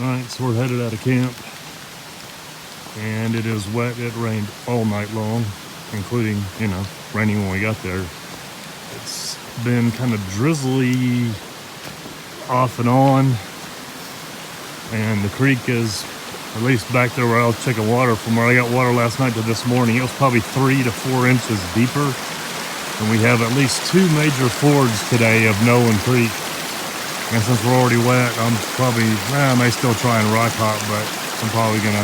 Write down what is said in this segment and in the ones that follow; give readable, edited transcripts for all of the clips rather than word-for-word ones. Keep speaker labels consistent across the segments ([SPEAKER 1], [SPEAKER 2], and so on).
[SPEAKER 1] Alright, so we're headed out of camp, and it is wet. It rained all night long, including, raining when we got there. It's been kind of drizzly off and on, and the creek is, at least back there where I was checking water, from where I got water last night to this morning, it was probably 3 to 4 inches deeper. And we have at least 2 major fords today of Nolan Creek. And since we're already wet, I'm probably, I may still try and rock hop, but I'm probably gonna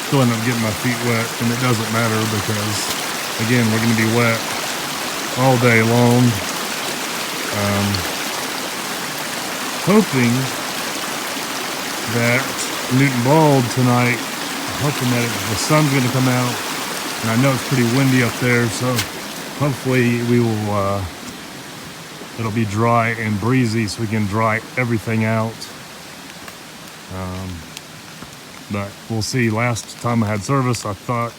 [SPEAKER 1] still end up getting my feet wet, and it doesn't matter because, again, we're gonna be wet all day long. Hoping that Newton Bald tonight, hoping that the sun's gonna come out, and I know it's pretty windy up there, so hopefully we will, it'll be dry and breezy so we can dry everything out. But we'll see. Last time I had service, I thought,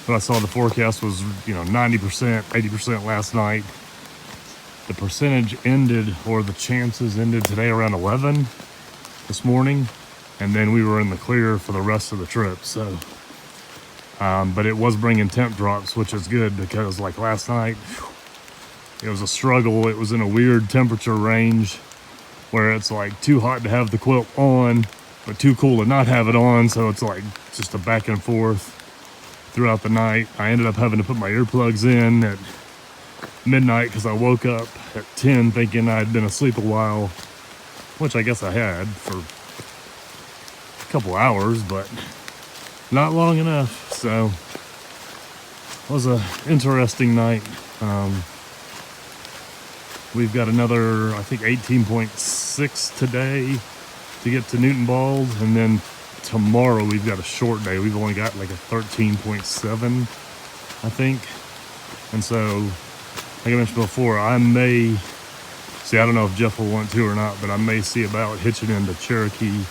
[SPEAKER 1] when I saw the forecast was, 90%, 80% last night. The percentage ended, or the chances ended today around 11 this morning. And then we were in the clear for the rest of the trip, so. But it was bringing temp drops, which is good because like last night, it was a struggle. It was in a weird temperature range where it's like too hot to have the quilt on, but too cool to not have it on. So it's like just a back and forth throughout the night. I ended up having to put my earplugs in at midnight because I woke up at 10 thinking I'd been asleep a while, which I guess I had for a couple hours, but not long enough. So it was an interesting night. We've got another, I think, 18.6 today to get to Newton Bald, and then tomorrow we've got a short day. We've only got like a 13.7, I think. And so, like I mentioned before, I may see, I don't know if Jeff will want to or not, but I may see about hitching into Cherokee,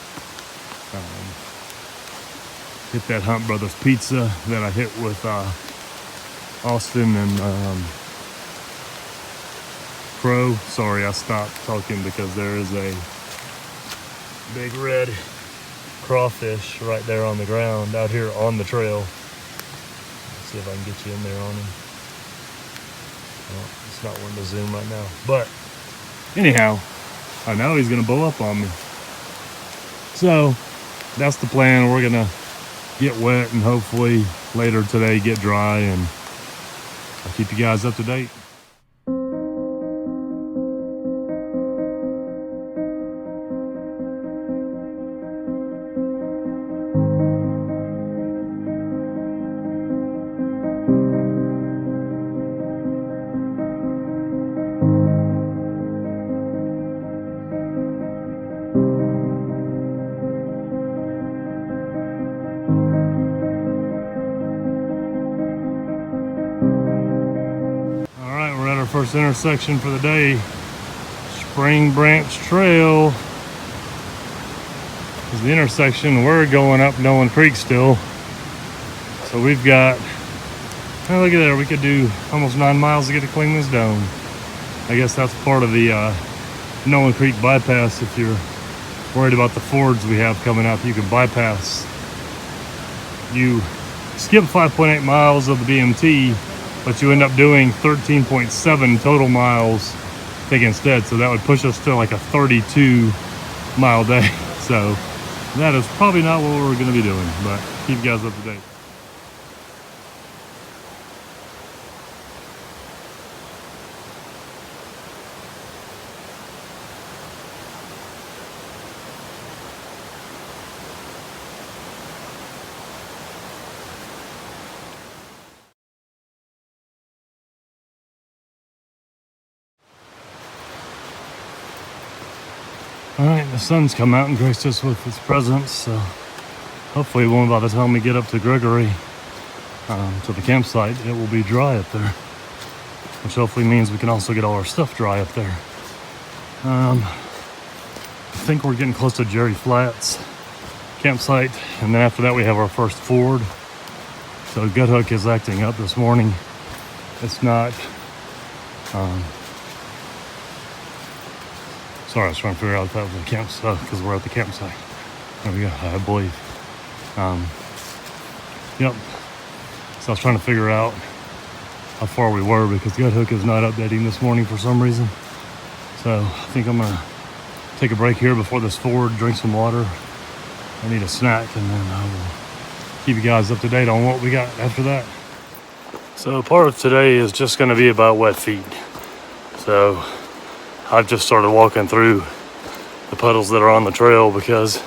[SPEAKER 1] hit that Hunt Brothers Pizza that I hit with Austin and Crow. Sorry, I stopped talking because there is a big red crawfish right there on the ground out here on the trail. Let's see if I can get you in there on him. Well, it's not one to zoom right now, but anyhow, I know he's gonna blow up on me. So that's the plan. We're gonna get wet and hopefully later today get dry, and I'll keep you guys up to date. First intersection for the day, Spring Branch Trail is the intersection. We're going up Nolan Creek still, so we've got, oh, look at there, we could do almost 9 miles to get to Clingman's Dome. I guess that's part of the Nolan Creek bypass. If you're worried about the fords we have coming up, you can bypass. You skip 5.8 miles of the BMT, but you end up doing 13.7 total miles, I think, instead. So that would push us to like a 32 mile day. So that is probably not what we're going to be doing, but keep you guys up to date. All right, the sun's come out and graced us with its presence, so hopefully it won't, by the time we get up to Gregory, to the campsite, it will be dry up there, which hopefully means we can also get all our stuff dry up there. I think we're getting close to Jerry Flats campsite, and then after that we have our first ford. So Gut Hook is acting up this morning. It's not, sorry, I was trying to figure out if that was the campsite, because we're at the campsite. There we go, I believe. Yep. So I was trying to figure out how far we were because Gut Hook is not updating this morning for some reason. So I think I'm gonna take a break here before this ford, drink some water. I need a snack, and then I will keep you guys up to date on what we got after that. So part of today is just gonna be about wet feet. So I've just started walking through the puddles that are on the trail because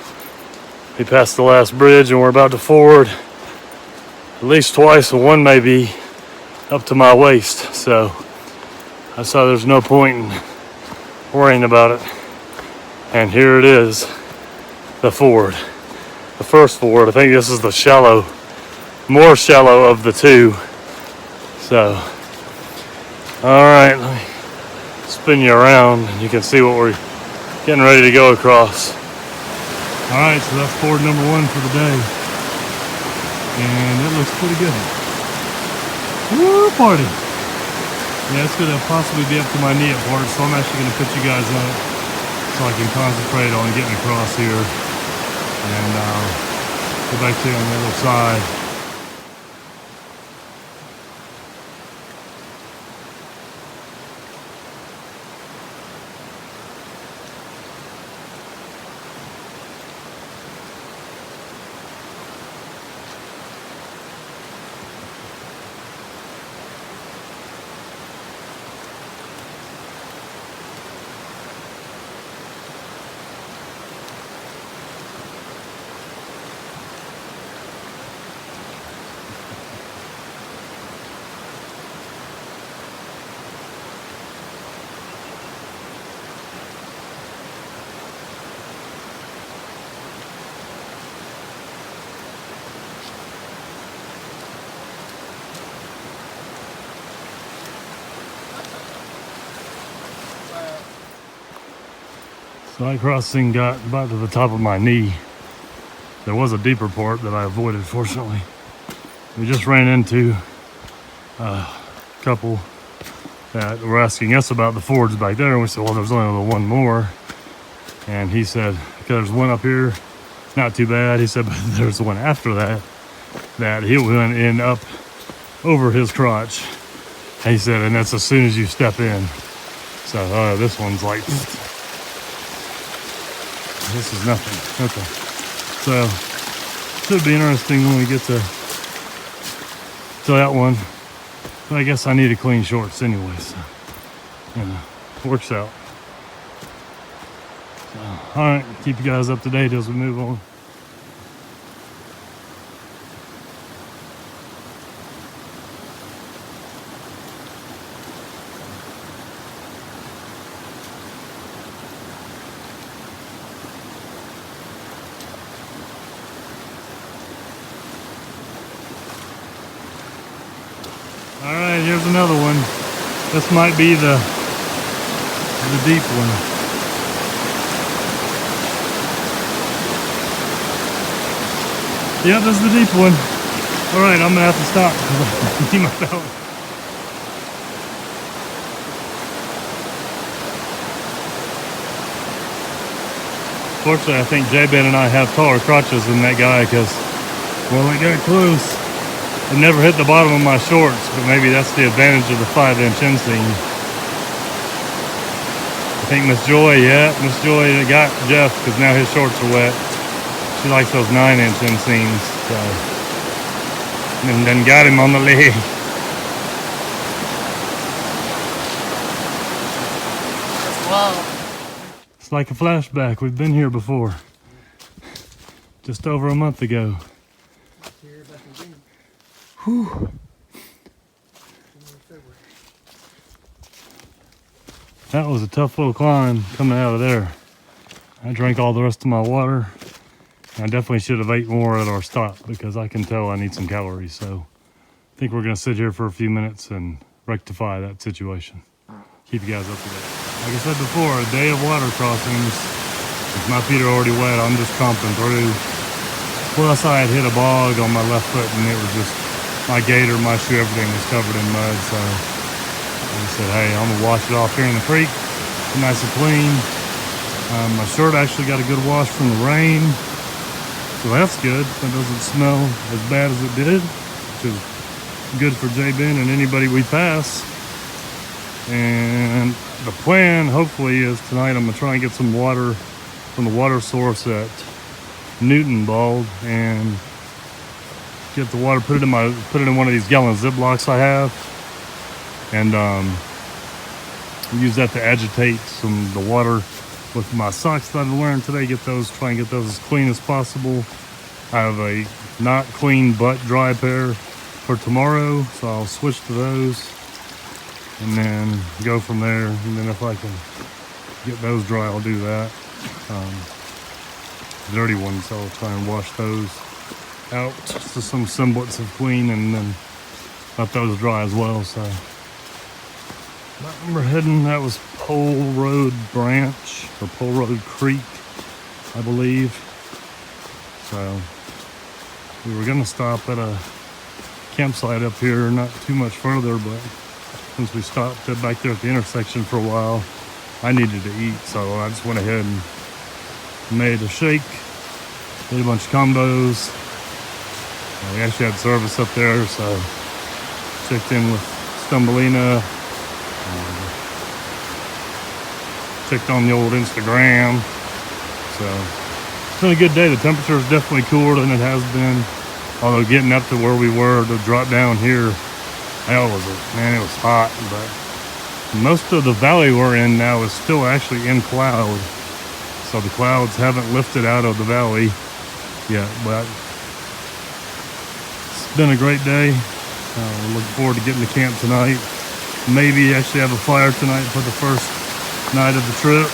[SPEAKER 1] we passed the last bridge and we're about to ford at least twice, and one may be up to my waist. So I saw there's no point in worrying about it. And here it is, the ford. The first ford. I think this is the shallow, more shallow of the two. So, all right, let me spin you around and you can see what we're getting ready to go across. All right, so that's ford number one for the day. And it looks pretty good. Woo, party. Yeah, it's gonna possibly be up to my knee at parts, so I'm actually gonna put you guys up so I can concentrate on getting across here. And go back to you on the other side. So that crossing got about to the top of my knee. There was a deeper part that I avoided, fortunately. We just ran into a couple that were asking us about the fords back there, and we said, well, there's only one more. And he said, okay, there's one up here, not too bad. He said, but there's one after that he went in up over his crotch. And he said, and that's as soon as you step in. So this one's like, this is nothing. Okay. So should be interesting when we get to that one. But I guess I need to clean shorts anyway, so works out. So, all right, keep you guys up to date as we move on. All right, here's another one. This might be the deep one. Yeah, this is the deep one. All right, I'm gonna have to stop because I need my belt. Fortunately, I think J-Ben and I have taller crotches than that guy because, well, it got close. It never hit the bottom of my shorts, but maybe that's the advantage of the 5-inch inseam. I think Miss Joy got Jeff because now his shorts are wet. She likes those 9-inch inseams, so. And then got him on the leg.
[SPEAKER 2] Wow.
[SPEAKER 1] It's like a flashback. We've been here before. Just over a month ago. Whew. That was a tough little climb coming out of there. I drank all the rest of my water. I definitely should have ate more at our stop because I can tell I need some calories. So I think we're gonna sit here for a few minutes and rectify that situation. Keep you guys up to date. Like I said before, a day of water crossings. If my feet are already wet, I'm just comping through. Plus I had hit a bog on my left foot and it was just my gaiter, my shoe, everything was covered in mud, so I said, hey, I'm gonna wash it off here in the creek, nice and clean. My shirt actually got a good wash from the rain. So that's good. That doesn't smell as bad as it did, which is good for J-Ben and anybody we pass. And the plan, hopefully, is tonight I'm gonna try and get some water from the water source at Newton Bald and get the water, put it in one of these gallon Ziplocs I have, and use that to agitate the water with my socks that I'm wearing today. Try and get those as clean as possible. I have a not clean but dry pair for tomorrow, so I'll switch to those and then go from there. And then if I can get those dry, I'll do that. Dirty ones, I'll try and wash those out to some semblance of clean, and then let those dry as well. So we're heading, that was Pole Road Branch, or Pole Road Creek, I believe. So we were gonna stop at a campsite up here, not too much further, but since we stopped back there at the intersection for a while, I needed to eat, so I just went ahead and made a shake, did a bunch of combos. We actually had service up there, so checked in with Stumbelina, checked on the old Instagram. So it's been a good day. The temperature is definitely cooler than it has been, although getting up to where we were to drop down here, hell was it, man, it was hot. But most of the valley we're in now is still actually in cloud, so the clouds haven't lifted out of the valley yet. But it's been a great day. We're looking forward to getting to camp tonight. Maybe actually have a fire tonight for the first night of the trip,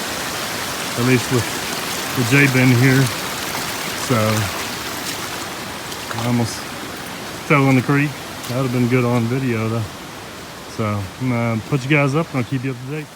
[SPEAKER 1] at least with the J-Ben here. So I almost fell in the creek. That would have been good on video though. So I'm gonna put you guys up and I'll keep you up to date.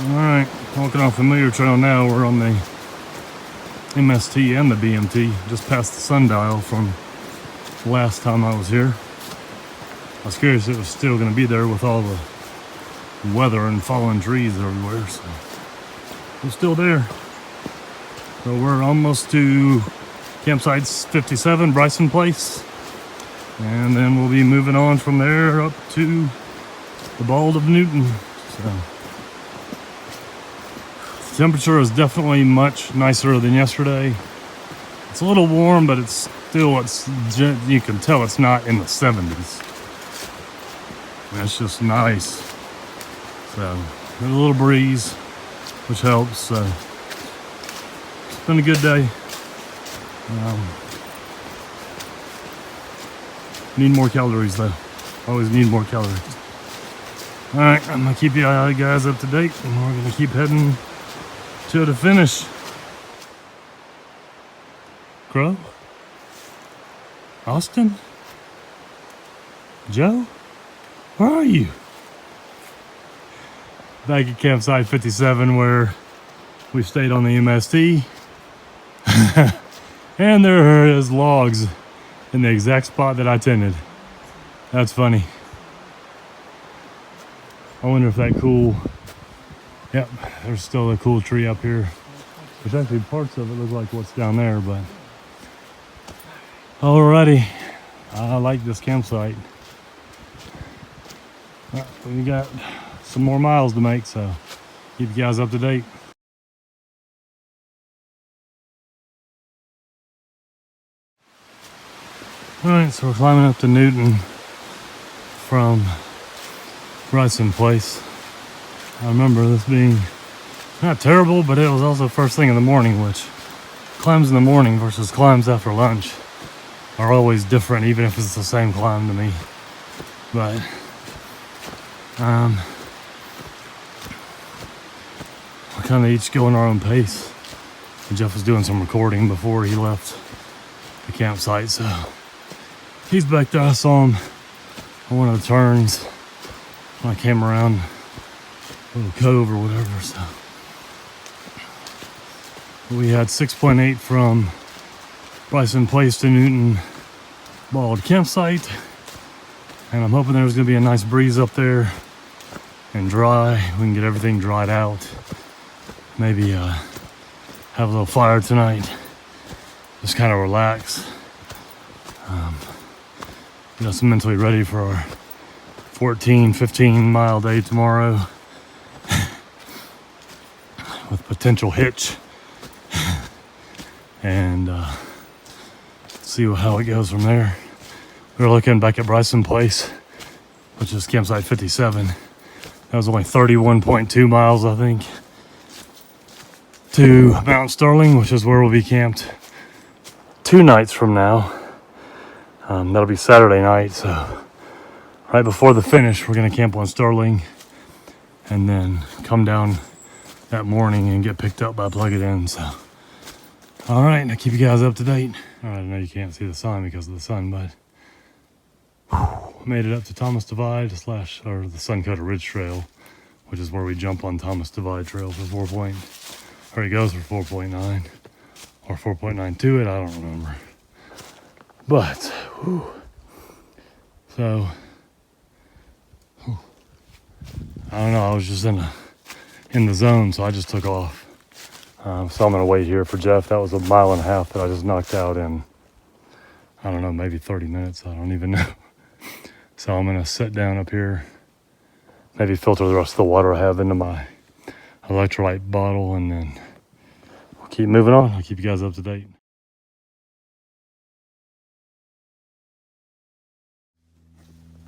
[SPEAKER 1] Alright, walking on familiar trail now. We're on the MST and the BMT, just past the sundial from last time I was here. I was curious if it was still going to be there with all the weather and fallen trees everywhere, so it's still there. So we're almost to campsite 57, Bryson Place, and then we'll be moving on from there up to the Bald of Newton. So the temperature is definitely much nicer than yesterday. It's a little warm, but it's still, you can tell it's not in the 70s. That's just nice. So there's a little breeze, which helps. So it's been a good day. Need more calories though. Always need more calories. All right, I'm gonna keep you guys up to date, and we're gonna keep heading to the finish. Crow? Austin? Joe? Where are you? Back at campsite 57 where we stayed on the MST. And there is logs in the exact spot that I tended. That's funny. I wonder if that cool, yep, there's still a cool tree up here. Which actually parts of it look like what's down there, but. Alrighty, I like this campsite. We got some more miles to make, so keep you guys up to date. Alright, so we're climbing up to Newton from Bryson Place. I remember this being not terrible, but it was also first thing in the morning, which climbs in the morning versus climbs after lunch are always different, even if it's the same climb to me. But we kind of each go in our own pace. And Jeff was doing some recording before he left the campsite, so he's back there. I saw him on one of the turns when I came around a little cove or whatever. So we had 6.8 from Bryson Place to Newton Bald Campsite, and I'm hoping there's going to be a nice breeze up there and dry. We can get everything dried out. Maybe have a little fire tonight. Just kind of relax. Get us mentally ready for our 15 mile day tomorrow with potential hitch, and see how it goes from there. We were looking back at Bryson Place, which is campsite 57. That was only 31.2 miles, I think, to Mount Sterling, which is where we'll be camped 2 nights from now. That'll be Saturday night, so right before the finish, we're gonna camp on Sterling and then come down that morning and get picked up by Plug It In. So, all right, I'll keep you guys up to date. All right, I know you can't see the sun because of the sun, but made it up to Thomas Divide or the Suncutter Ridge Trail, which is where we jump on Thomas Divide Trail for 4 or he goes for 4.9 or 4.92 it, I don't remember. But, so, I don't know, I was just in the zone, so I just took off. So I'm gonna wait here for Jeff. That was 1.5 miles that I just knocked out in, I don't know, maybe 30 minutes, I don't even know. So I'm gonna sit down up here, maybe filter the rest of the water I have into my electrolyte bottle, and then we'll keep moving on. I'll keep you guys up to date.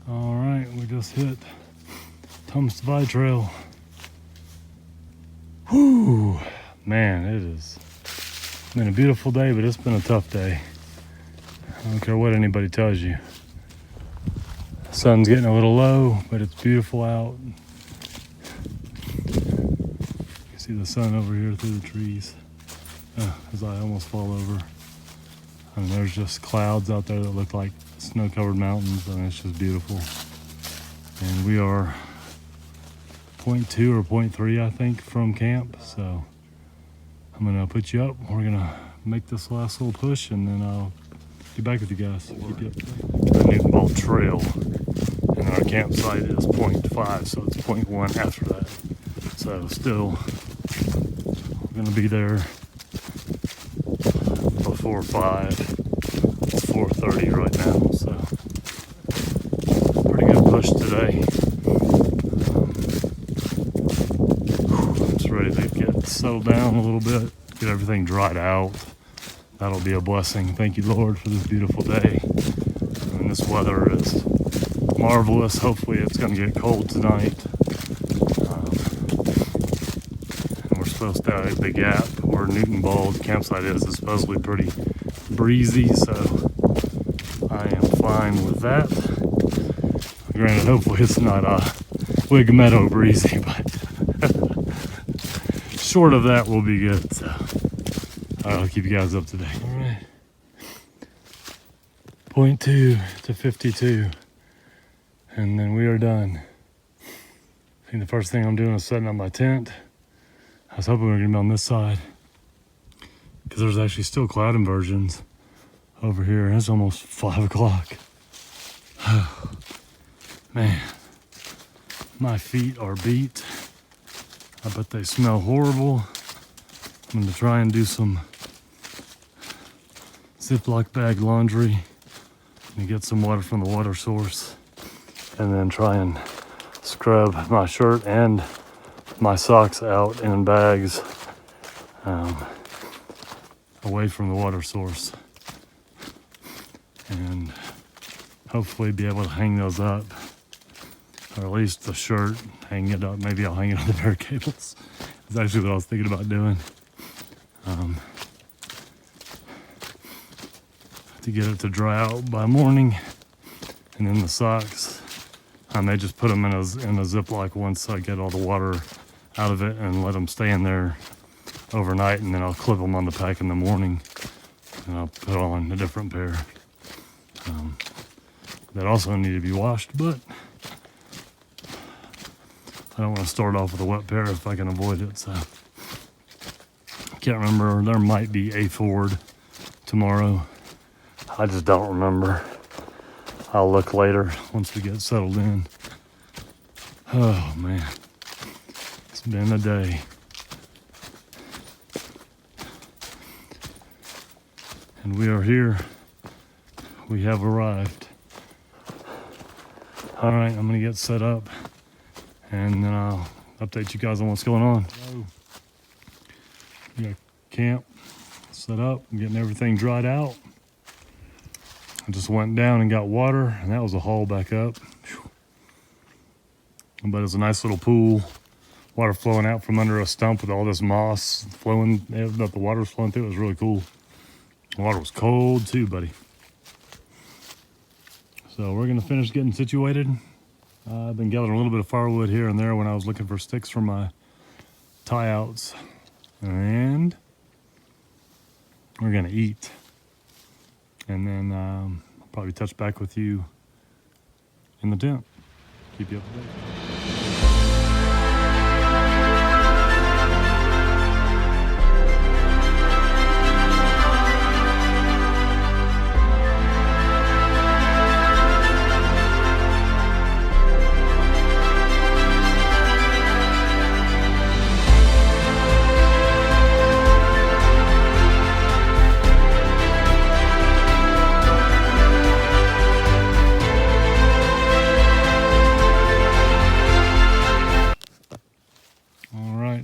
[SPEAKER 1] All right, we just hit Thomas Divide Trail. Whew, man, it has been a beautiful day, but it's been a tough day. I don't care what anybody tells you. The sun's getting a little low, but it's beautiful out. You see the sun over here through the trees as I almost fall over. And there's just clouds out there that look like snow-covered mountains, and it's just beautiful. And we are 0.2 or 0.3, I think, from camp. So I'm gonna put you up. We're gonna make this last little push, and then I'll be back with you guys. Keep you up to Newton Bald Trail, and our campsite is 0.5, so it's 0.1 after that. So still, we're gonna be there before 5. It's 4:30 right now, so pretty good push today. Just ready to get settled down a little bit, get everything dried out. That'll be a blessing. Thank you, Lord, for this beautiful day. And this weather is marvelous. Hopefully it's going to get cold tonight. And we're supposed to have the gap where Newton Bald campsite is supposedly pretty breezy, so I am fine with that. Granted, hopefully it's not Wig Meadow breezy, but short of that will be good. So I'll keep you guys up to date. All right. 0.2 to 52. And then we are done. I think the first thing I'm doing is setting up my tent. I was hoping we were going to be on this side, because there's actually still cloud inversions over here. It's almost 5 o'clock. Man, My feet are beat. I bet they smell horrible. I'm gonna try and do some Ziploc bag laundry and get some water from the water source, and then try and scrub my shirt and my socks out in bags away from the water source, and hopefully be able to hang those up, or at least the shirt, hang it up. Maybe I'll hang it on the Bearikade cables. That's actually what I was thinking about doing. To get it to dry out by morning. And then the socks, I may just put them in a Ziploc once I get all the water out of it and let them stay in there overnight, and then I'll clip them on the pack in the morning and I'll put on a different pair. That also need to be washed, but I don't want to start off with a wet pair if I can avoid it. So I can't remember, there might be a Ford tomorrow. I just don't remember. I'll look later once we get settled in. Oh man, it's been a day. And we are here. We have arrived. All right, I'm gonna get set up and then I'll update you guys on what's going on. We got camp set up. I'm getting everything dried out. I just went down and got water, and that was a haul back up. But it was a nice little pool. Water flowing out from under a stump with all this moss flowing, that the water was flowing through. It was really cool. The water was cold too, buddy. So we're gonna finish getting situated. I've been gathering a little bit of firewood here and there when I was looking for sticks for my tie outs. And we're gonna eat. And then I'll probably touch back with you in the tent. Keep you up to date.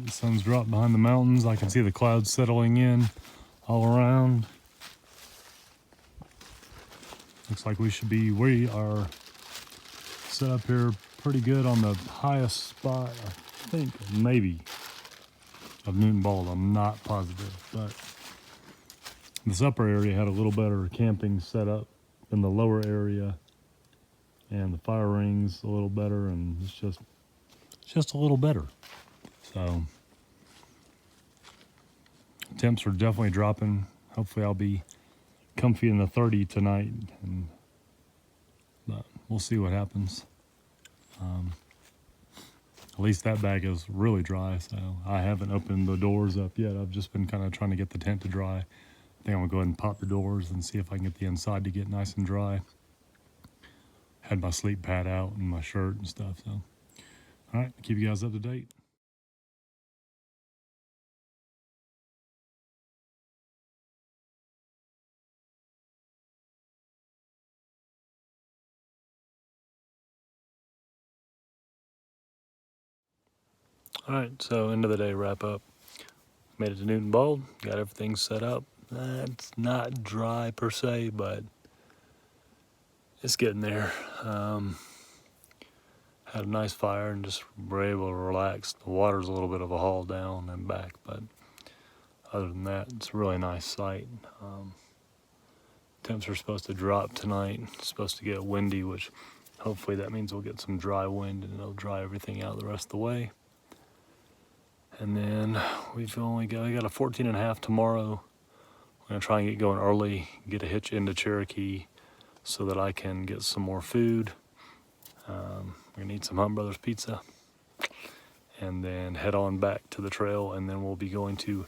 [SPEAKER 1] Sun's dropped behind the mountains. I can see the clouds settling in all around. Looks like we are set up here pretty good on the highest spot, I think, maybe, of Newton Bald. I'm not positive, but this upper area had a little better camping setup than the lower area, and the fire rings a little better, and it's just a little better. So temps are definitely dropping. Hopefully I'll be comfy in the 30 tonight, but we'll see what happens. At least that bag is really dry, so I haven't opened the doors up yet. I've just been kind of trying to get the tent to dry. I think I'm gonna go ahead and pop the doors and see if I can get the inside to get nice and dry. Had my sleep pad out and my shirt and stuff, so. All right, keep you guys up to date. All right, so end of the day wrap up. Made it to Newton Bald, got everything set up. It's not dry per se, but it's getting there. Had a nice fire and just were able to relax. The water's a little bit of a haul down and back, but other than that, it's a really nice site. Temps are supposed to drop tonight. It's supposed to get windy, which hopefully that means we'll get some dry wind and it'll dry everything out the rest of the way. And then we got a 14.5 tomorrow. We're gonna try and get going early, get a hitch into Cherokee so that I can get some more food. We're gonna eat some Hunt Brothers pizza and then head on back to the trail, and then we'll be going to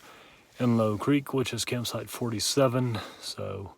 [SPEAKER 1] Enlow Creek, which is campsite 47. So